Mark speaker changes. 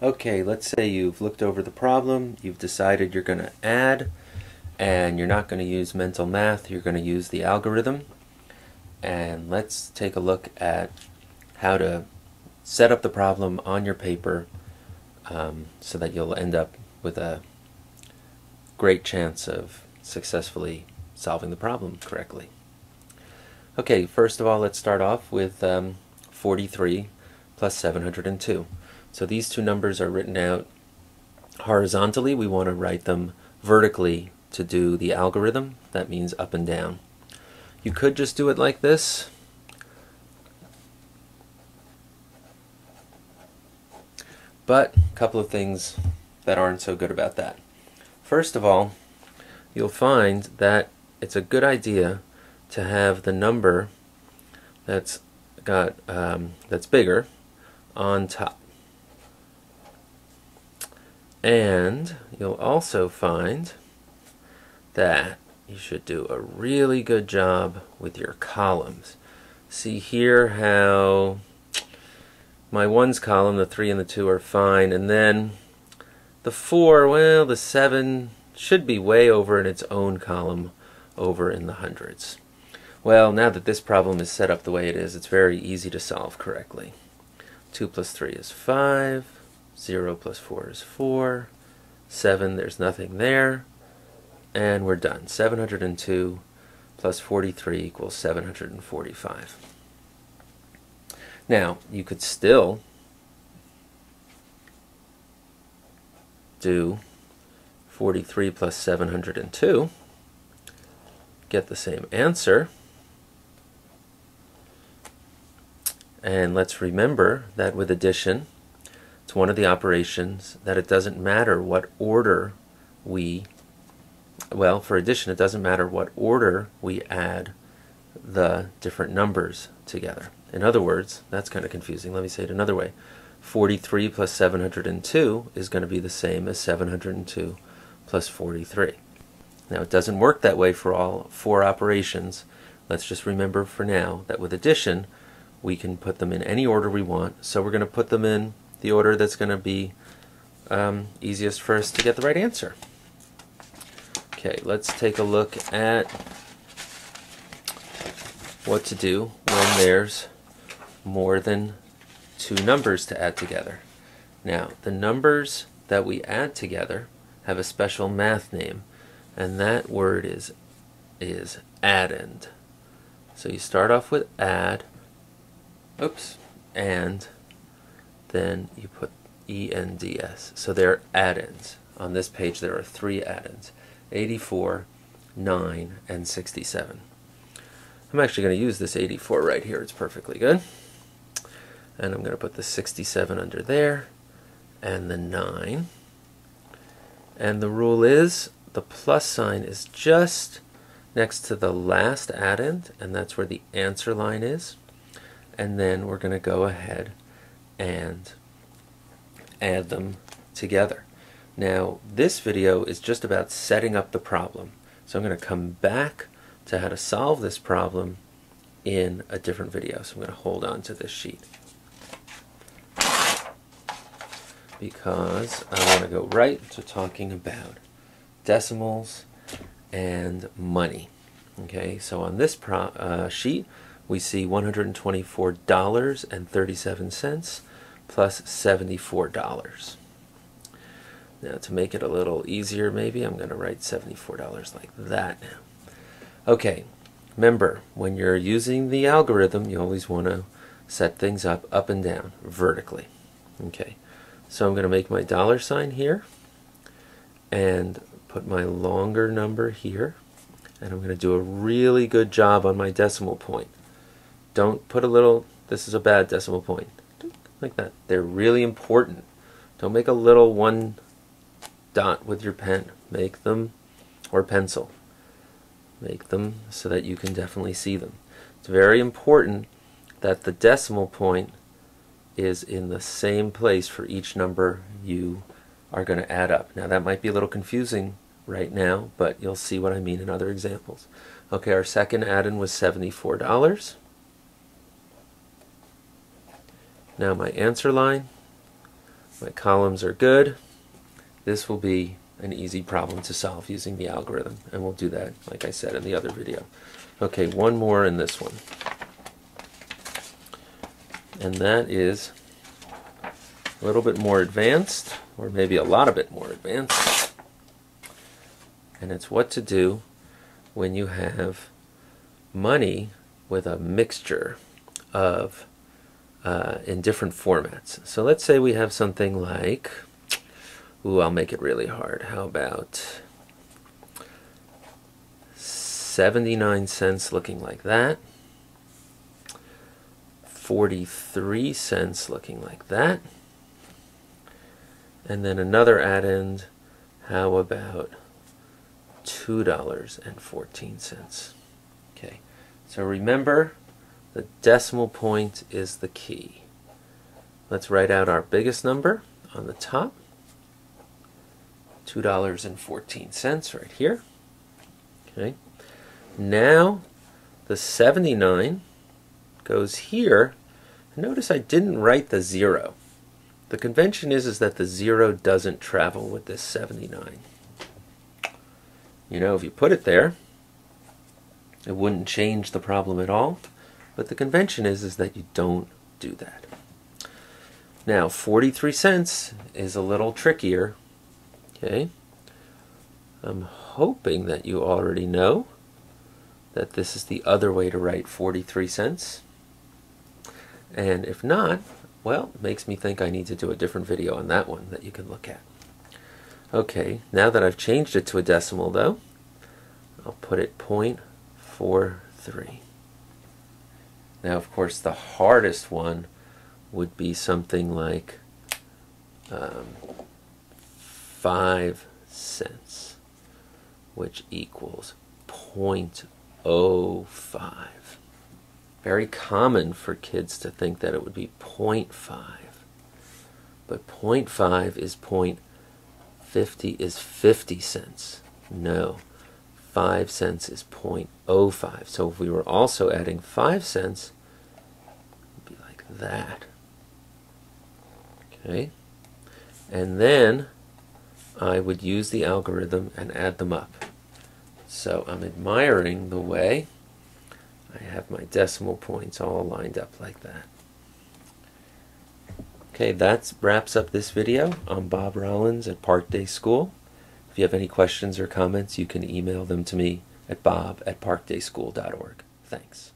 Speaker 1: Okay, let's say you've looked over the problem, you've decided you're going to add, and you're not going to use mental math, you're going to use the algorithm. And let's take a look at how to set up the problem on your paper so that you'll end up with a great chance of successfully solving the problem correctly. Okay, first of all, let's start off with 43 plus 702. So these two numbers are written out horizontally. We want to write them vertically to do the algorithm. That means up and down. You could just do it like this. But a couple of things that aren't so good about that. First of all, you'll find that it's a good idea to have the number that's bigger on top. And you'll also find that you should do a really good job with your columns. See here how my 1's column, the 3 and the 2 are fine, and then the 4, well, the 7 should be way over in its own column over in the hundreds. Well, now that this problem is set up the way it is, it's very easy to solve correctly. 2 plus 3 is 5. 0 plus 4 is 4. 7, there's nothing there. And we're done. 702 plus 43 equals 745. Now, you could still do 43 plus 702, get the same answer. And let's remember that with addition, it's one of the operations that it doesn't matter what order for addition, it doesn't matter what order we add the different numbers together. In other words, that's kind of confusing. Let me say it another way. 43 plus 702 is going to be the same as 702 plus 43. Now, it doesn't work that way for all 4 operations. Let's just remember for now that with addition, we can put them in any order we want. So we're going to put them in the order that's going to be easiest for us to get the right answer. Okay, let's take a look at what to do when there's more than 2 numbers to add together. Now, the numbers that we add together have a special math name, and that word is addend. So you start off with add, and then you put ENDS. So they're addends. On this page there are 3 addends: 84, 9, and 67. I'm actually going to use this 84 right here. It's perfectly good. And I'm going to put the 67 under there, and the 9. And the rule is the plus sign is just next to the last addend, and that's where the answer line is. And then we're going to go ahead and add them together. Now, this video is just about setting up the problem. So I'm going to come back to how to solve this problem in a different video. So I'm going to hold on to this sheet because I want to go right to talking about decimals and money. Okay, so on this sheet we see $124.37 plus $74. Now, to make it a little easier, maybe I'm going to write $74 like that now. Okay, remember, when you're using the algorithm, you always want to set things up and down, vertically. Okay, so I'm going to make my dollar sign here and put my longer number here, and I'm going to do a really good job on my decimal point. Don't put a little, this is a bad decimal point, like that. They're really important. Don't make a little 1 dot with your pen. Make them, or pencil. Make them so that you can definitely see them. It's very important that the decimal point is in the same place for each number you are going to add up. Now, that might be a little confusing right now, but you'll see what I mean in other examples. Okay, our second add-in was $74. Now my answer line My columns are good. This will be an easy problem to solve using the algorithm, and we'll do that, like I said, in the other video. Okay, one more in this one. And that is a little bit more advanced, or maybe a lot of bit more advanced. And it's what to do when you have money with a mixture of in different formats. So let's say we have something like, ooh, I'll make it really hard. How about 79 cents looking like that, 43 cents looking like that, and then another add-in, how about $2.14. Okay, so remember, the decimal point is the key. Let's write out our biggest number on the top, $2.14 right here. Okay, now the 79 goes here. Notice I didn't write the 0. The convention is that the 0 doesn't travel with this 79. You know, if you put it there, it wouldn't change the problem at all. But the convention is that you don't do that. Now, 43 cents is a little trickier. Okay, I'm hoping that you already know that this is the other way to write 43 cents. And if not, well, it makes me think I need to do a different video on that one that you can look at. Okay, now that I've changed it to a decimal though, I'll put it 0.43. Now, of course, the hardest one would be something like 5 cents, which equals 0.05. Very common for kids to think that it would be 0.5, but 0.5 is 0.50 is 50 cents. No, 5 cents is 0.05. So if we were also adding 5 cents, it would be like that. Okay, and then I would use the algorithm and add them up. So I'm admiring the way I have my decimal points all lined up like that. Okay, that wraps up this video. I'm Bob Rollins at Park Day School. If you have any questions or comments, you can email them to me at bob@parkdayschool.org. Thanks.